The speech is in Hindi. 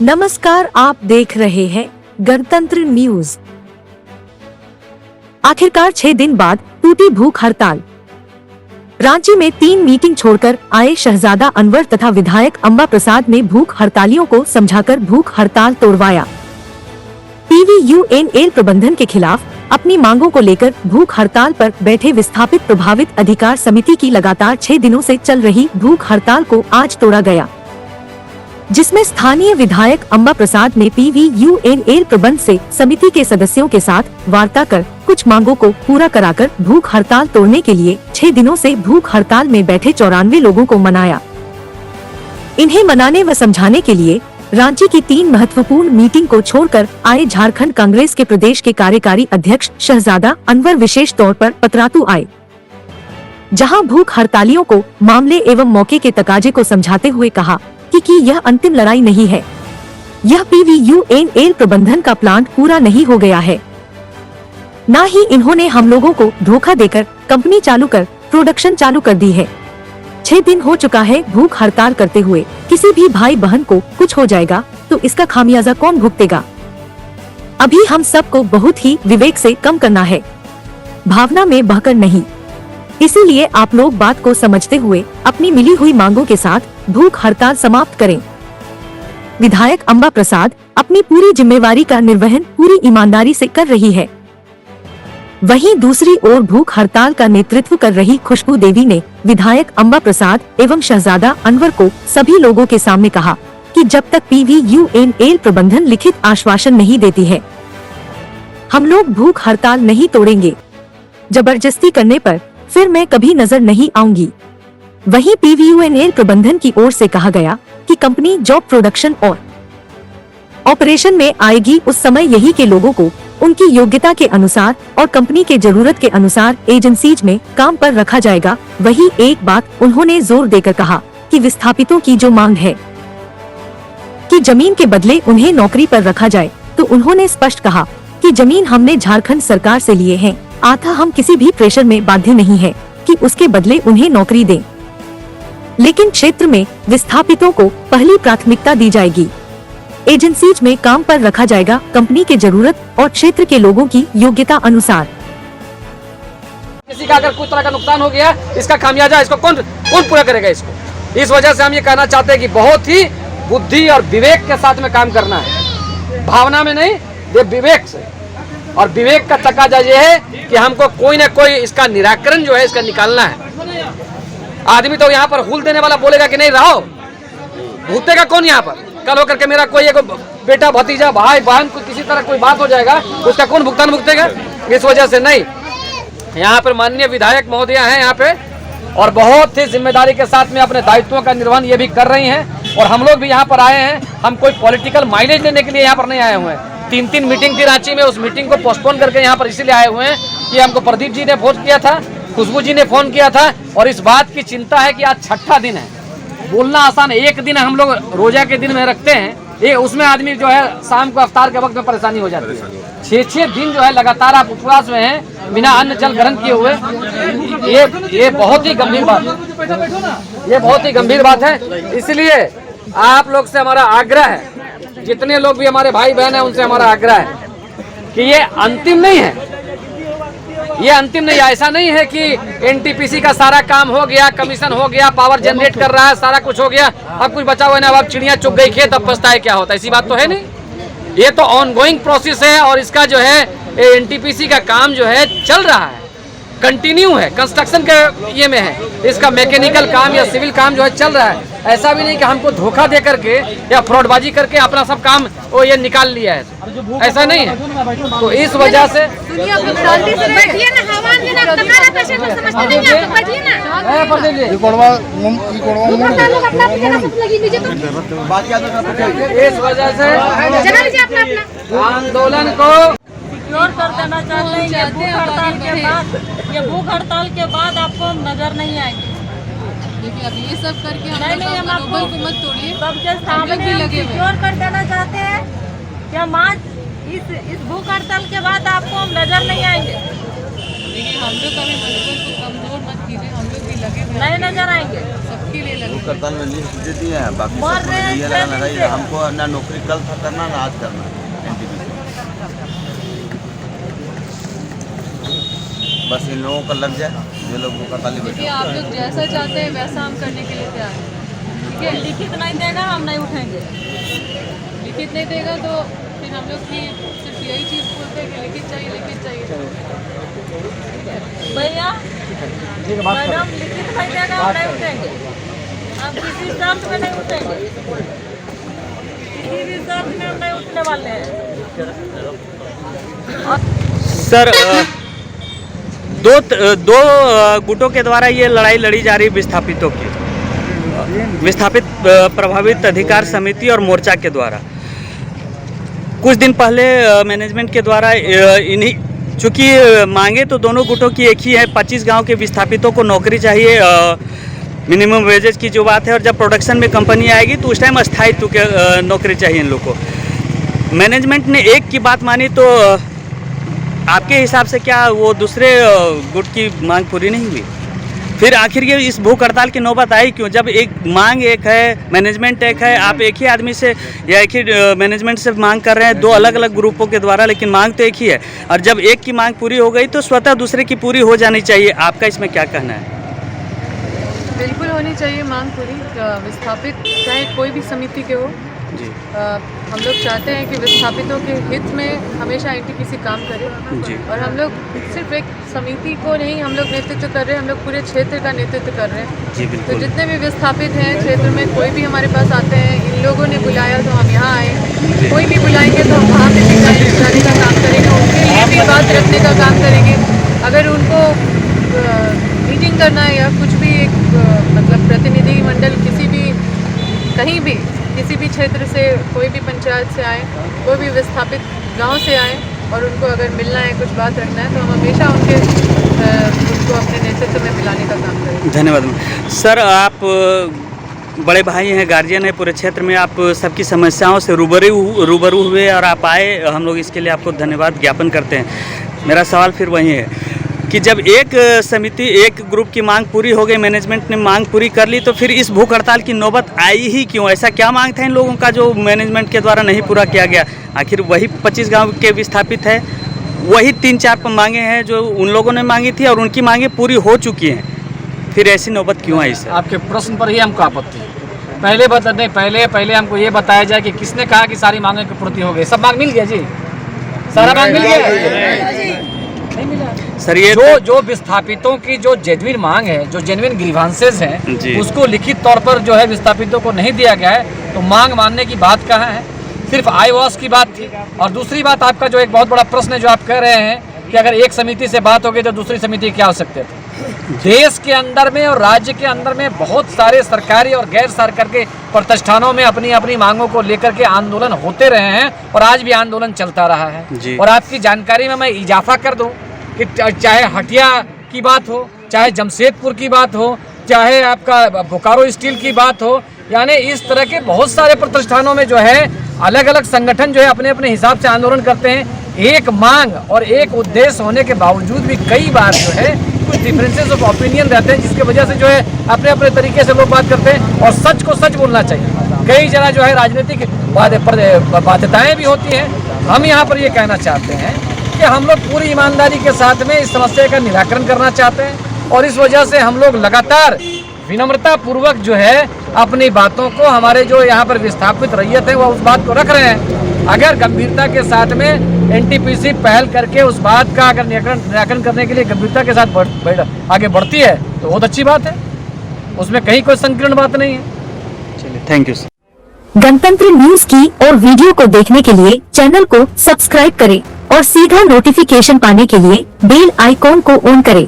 नमस्कार, आप देख रहे हैं गणतंत्र न्यूज। आखिरकार 6 दिन बाद टूटी भूख हड़ताल। रांची में 3 मीटिंग छोड़कर आए शहजादा अनवर तथा विधायक अंबा प्रसाद ने भूख हड़तालियों को समझाकर भूख हड़ताल तोड़वाया। पीवीयूएनएल प्रबंधन के खिलाफ अपनी मांगों को लेकर भूख हड़ताल पर बैठे विस्थापित प्रभावित अधिकार समिति की लगातार 6 दिनों से चल रही भूख हड़ताल को आज तोड़ा गया, जिसमें स्थानीय विधायक अंबा प्रसाद ने पीवीयूएनएल प्रबंध से समिति के सदस्यों के साथ वार्ता कर कुछ मांगों को पूरा कराकर भूख हड़ताल तोड़ने के लिए 6 दिनों से भूख हड़ताल में बैठे 94 लोगों को मनाया। इन्हें मनाने व समझाने के लिए रांची की 3 महत्वपूर्ण मीटिंग को छोड़कर आए झारखंड कांग्रेस के प्रदेश के कार्यकारी अध्यक्ष शहजादा अनवर विशेष तौर पर पतरातू आए, जहां भूख हड़तालियों को मामले एवं मौके के तकाजे को समझाते हुए कहा कि यह अंतिम लड़ाई नहीं है, यह पीवीयूएनएल प्रबंधन का प्लांट पूरा नहीं हो गया है। न ही इन्होंने हम लोगों को धोखा देकर कंपनी चालू कर प्रोडक्शन चालू कर दी है। 6 दिन हो चुका है भूख हड़ताल करते हुए। किसी भी भाई बहन को कुछ हो जाएगा तो इसका खामियाजा कौन भुगतेगा? अभी हम सबको बहुत ही विवेक से काम करना है, भावना में बहकर नहीं। इसीलिए आप लोग बात को समझते हुए अपनी मिली हुई मांगों के साथ भूख हड़ताल समाप्त करें। विधायक अंबा प्रसाद अपनी पूरी जिम्मेवारी का निर्वहन पूरी ईमानदारी से कर रही है। वहीं दूसरी ओर भूख हड़ताल का नेतृत्व कर रही खुशबू देवी ने विधायक अंबा प्रसाद एवं शहजादा अनवर को सभी लोगों के सामने कहा कि जब तक पीवीयूएनएल प्रबंधन लिखित आश्वासन नहीं देती है, हम लोग भूख हड़ताल नहीं तोड़ेंगे। जबरदस्ती करने पर फिर मैं कभी नजर नहीं आऊंगी। वहीं पीवीयूएनएल प्रबंधन की ओर से कहा गया कि कंपनी जॉब प्रोडक्शन और ऑपरेशन में आएगी उस समय यही के लोगों को उनकी योग्यता के अनुसार और कंपनी के जरूरत के अनुसार एजेंसीज में काम पर रखा जाएगा। वही एक बात उन्होंने जोर देकर कहा कि विस्थापितों की जो मांग है कि जमीन के बदले उन्हें नौकरी पर रखा जाए, तो उन्होंने स्पष्ट कहा कि जमीन हमने झारखंड सरकार से लिए हैं, अतः हम किसी भी प्रेशर में बाध्य नहीं है कि उसके बदले उन्हें नौकरी दें, लेकिन क्षेत्र में विस्थापितों को पहली प्राथमिकता दी जाएगी। एजेंसीज में काम पर रखा जाएगा कंपनी के जरूरत और क्षेत्र के लोगों की योग्यता अनुसार। किसी का अगर कोई तरह का नुकसान हो गया, इसका खामियाजा इसको कौन पूरा करेगा? इसको इस वजह से हम ये कहना चाहते हैं कि बहुत ही बुद्धि और विवेक के साथ में काम करना है, भावना में नहीं, ये विवेक से। और विवेक का तकाजा ये है कि हमको कोई न कोई इसका निराकरण जो है इसका निकालना है। आदमी तो यहाँ पर हुल देने वाला बोलेगा कि नहीं रहो, भूतेगा कौन यहाँ पर? कल होकर के मेरा कोई एक बेटा भतीजा भाई बहन को किसी तरह कोई बात हो जाएगा, उसका कौन भुगतान भुगतेगा? इस वजह से नहीं, यहाँ पर माननीय विधायक महोदया हैं यहाँ पे, और बहुत ही जिम्मेदारी के साथ में अपने दायित्वों का निर्वहन ये भी कर रही हैं। और हम लोग भी यहाँ पर आए हैं, हम कोई पॉलिटिकल माइलेज लेने के लिए यहाँ पर नहीं आए हुए हैं। 3 मीटिंग थी रांची में, उस मीटिंग को पोस्टपोन करके यहाँ पर इसीलिए आए हुए हैं कि हमको प्रदीप जी ने फोन किया था, खुशबू जी ने फोन किया था, और इस बात की चिंता है कि आज 6ठा दिन है। बोलना आसान है, एक दिन हम लोग रोजा के दिन में रखते हैं, ये उसमें आदमी जो है शाम को अफ्तार के वक्त में परेशानी हो जाती है। 6 दिन जो है लगातार आप उपवास में हैं, बिना अन्न जल ग्रहण किए हुए, ये बहुत ही गंभीर बात है, ये बहुत ही गंभीर बात है। इसलिए आप लोग से हमारा आग्रह है, जितने लोग भी हमारे भाई बहन हैं उनसे हमारा आग्रह है कि ये अंतिम नहीं है, ये अंतिम नहीं है। ऐसा नहीं है कि एनटीपीसी का सारा काम हो गया, कमीशन हो गया, पावर जनरेट कर रहा है, सारा कुछ हो गया, अब कुछ बचा हुआ नहीं, अब चिड़िया चुग गई खेत, अब पछताए क्या होता है? ऐसी बात तो है नहीं। ये तो ऑनगोइंग प्रोसेस है, और इसका जो है एनटीपीसी का काम जो है चल रहा है, कंटिन्यू है, कंस्ट्रक्शन के ये में है, इसका मैकेनिकल काम या सिविल काम जो है चल रहा है। ऐसा भी नहीं कि हमको धोखा दे करके या फ्रॉडबाजी करके अपना सब काम वो ये निकाल लिया है, ऐसा नहीं है। तो इस वजह से आंदोलन को सिक्योर कर देना चाहते हैं। ये भूख हड़ताल के बाद आपको नजर नहीं आएंगे। देखिए अब ये सब करके हम आपको को मत तोड़िए, सबके सामने हम सिक्योर कर देना चाहते हैं कि हम आज इस भूख हड़ताल के बाद आपको हम नजर नहीं आएंगे। देखिए हम लोग कभी मनोबल को कमजोर मत कीजिए, हम लोग भी लगे हुए नहीं नजर आएंगे। सब सबके लिए लगे। भूख हड़ताल में लिस्ट दे दिए हैं, बाकी मर सब रहे हैं ये ट्रेन लगाई से। हमको ना नौकरी कल था करना ना आज करना NTPC। बस इन लोगों का लग जाए, ये लोग भूख हड़ताल बैठे देखिए, आप लोग जैसा चाहते हैं वैसा हम करने के लिए तैयार हैं। ठीक है, लिखित नहीं देगा हम नहीं उठेंगे। लिखित नहीं देगा तो फिर हम लोग की सिर्फ यही चीज़ बोलते हैं कि लिखित चाहिए, लिखित चाहिए। भैया मैडम लिखित नहीं देगा हम नहीं उठेंगे। हम किसी शर्त में नहीं उठेंगे, किसी भी शर्त में हम नहीं उठने वाले हैं। सर, दो गुटों के द्वारा ये लड़ाई लड़ी जा रही विस्थापितों की, विस्थापित प्रभावित अधिकार समिति और मोर्चा के द्वारा। कुछ दिन पहले मैनेजमेंट के द्वारा इन्हीं, चूँकि मांगे तो दोनों गुटों की एक ही है, 25 गांव के विस्थापितों को नौकरी चाहिए, मिनिमम वेजेज की जो बात है, और जब प्रोडक्शन में कंपनी आएगी तो उस टाइम अस्थायित्व के नौकरी चाहिए इन लोग को। मैनेजमेंट ने एक की बात मानी तो आपके हिसाब से क्या वो दूसरे गुट की मांग पूरी नहीं हुई? फिर आखिर ये इस भूख हड़ताल की नौबत आई क्यों? जब एक मांग एक है, मैनेजमेंट एक है, आप एक ही आदमी से या एक ही मैनेजमेंट से मांग कर रहे हैं, दो अलग अलग ग्रुपों के द्वारा, लेकिन मांग तो एक ही है। और जब एक की मांग पूरी हो गई तो स्वतः दूसरे की पूरी हो जानी चाहिए। आपका इसमें क्या कहना है? बिल्कुल होनी चाहिए मांग पूरी। विस्थापित चाहे कोई भी समिति के हो जी हम लोग चाहते हैं कि विस्थापितों के हित में हमेशा NTPC काम करे। जी। और हम लोग सिर्फ एक समिति को नहीं हम लोग नेतृत्व कर रहे हैं, हम लोग पूरे क्षेत्र का नेतृत्व कर रहे हैं। जी तो बिल्कुल। जितने भी विस्थापित हैं क्षेत्र में, कोई भी हमारे पास आते हैं, इन लोगों ने बुलाया तो हम यहाँ आए, कोई भी बुलाएंगे तो हम वहाँ पे भी जाने का काम करेंगे, उनके लिए भी बात रखने का काम करेंगे। अगर उनको मीटिंग करना है या कुछ भी एक मतलब प्रतिनिधि मंडल किसी भी कहीं भी किसी भी क्षेत्र से, कोई भी पंचायत से आए, कोई भी विस्थापित गांव से आए और उनको अगर मिलना है, कुछ बात रखना है, तो हम हमेशा उनको अपने नेतृत्व में मिलाने का काम करेंगे। धन्यवाद। सर, आप बड़े भाई हैं, गार्जियन हैं पूरे क्षेत्र में, आप सबकी समस्याओं से रूबरू हुए और आप आए, हम लोग इसके लिए आपको धन्यवाद ज्ञापन करते हैं। मेरा सवाल फिर वही है कि जब एक समिति, एक ग्रुप की मांग पूरी हो गई, मैनेजमेंट ने मांग पूरी कर ली, तो फिर इस भूख हड़ताल की नौबत आई ही क्यों? ऐसा क्या मांग था इन लोगों का जो मैनेजमेंट के द्वारा नहीं पूरा किया गया? आखिर वही 25 गांव के विस्थापित है, वही 3-4 मांगे हैं जो उन लोगों ने मांगी थी और उनकी मांगे पूरी हो चुकी हैं, फिर ऐसी नौबत क्यों आई सर? आपके प्रश्न पर ही हमको आपत्ति है। पहले हमको ये बताया जाए कि किसने कहा कि सारी मांगों की पूर्ति हो गई? सब मांग मिल गया जी, सारा मांग मिल गया? नहीं मिला सर। ये जो विस्थापितों की जो जेन्युइन मांग है, जो जेन्युइन ग्रीवांसेस हैं, जी। उसको लिखित तौर पर जो है विस्थापितों को नहीं दिया गया है, तो मांग मानने की बात कहाँ है? सिर्फ आई वॉश की बात थी। और दूसरी बात, आपका जो एक बहुत बड़ा प्रश्न है जो आप कह रहे हैं कि अगर एक समिति से बात हो गई तो दूसरी समिति क्या हो सकते थे? देश के अंदर में और राज्य के अंदर में बहुत सारे सरकारी और गैर सरकारी के प्रतिष्ठानों में अपनी अपनी मांगों को लेकर के आंदोलन होते रहे हैं और आज भी आंदोलन चलता रहा है। और आपकी जानकारी में मैं इजाफा कर दूं कि चाहे हटिया की बात हो, चाहे जमशेदपुर की बात हो, चाहे आपका बोकारो स्टील की बात हो, यानी इस तरह के बहुत सारे प्रतिष्ठानों में जो है अलग अलग संगठन जो है अपने अपने हिसाब से आंदोलन करते हैं। एक मांग और एक उद्देश्य होने के बावजूद भी कई बार जो है कुछ डिफरेंसेस ऑफ ओपिनियन रहते हैं, जिसके वजह से जो है अपने अपने तरीके से लोग बात करते हैं। और सच को सच बोलना चाहिए। कई जगह जो है राजनीतिक बाध्यताएं भी होती हैं। हम यहाँ पर ये कहना चाहते हैं कि हम लोग पूरी ईमानदारी के साथ में इस समस्या का निराकरण करना चाहते हैं और इस वजह से हम लोग लगातार विनम्रता पूर्वक जो है अपनी बातों को, हमारे जो यहाँ पर विस्थापित रैयत है वह उस बात को रख रहे हैं। अगर गंभीरता के साथ में NTPC पहल करके उस बात का अगर निराकरण करने के लिए गंभीरता के साथ आगे बढ़ती है तो बहुत अच्छी बात है, उसमें कहीं कोई संकीर्ण बात नहीं है। चलिए, थैंक यू सर। गणतंत्र न्यूज की और वीडियो को देखने के लिए चैनल को सब्सक्राइब करें और सीधा नोटिफिकेशन पाने के लिए बेल आइकॉन को ऑन करें।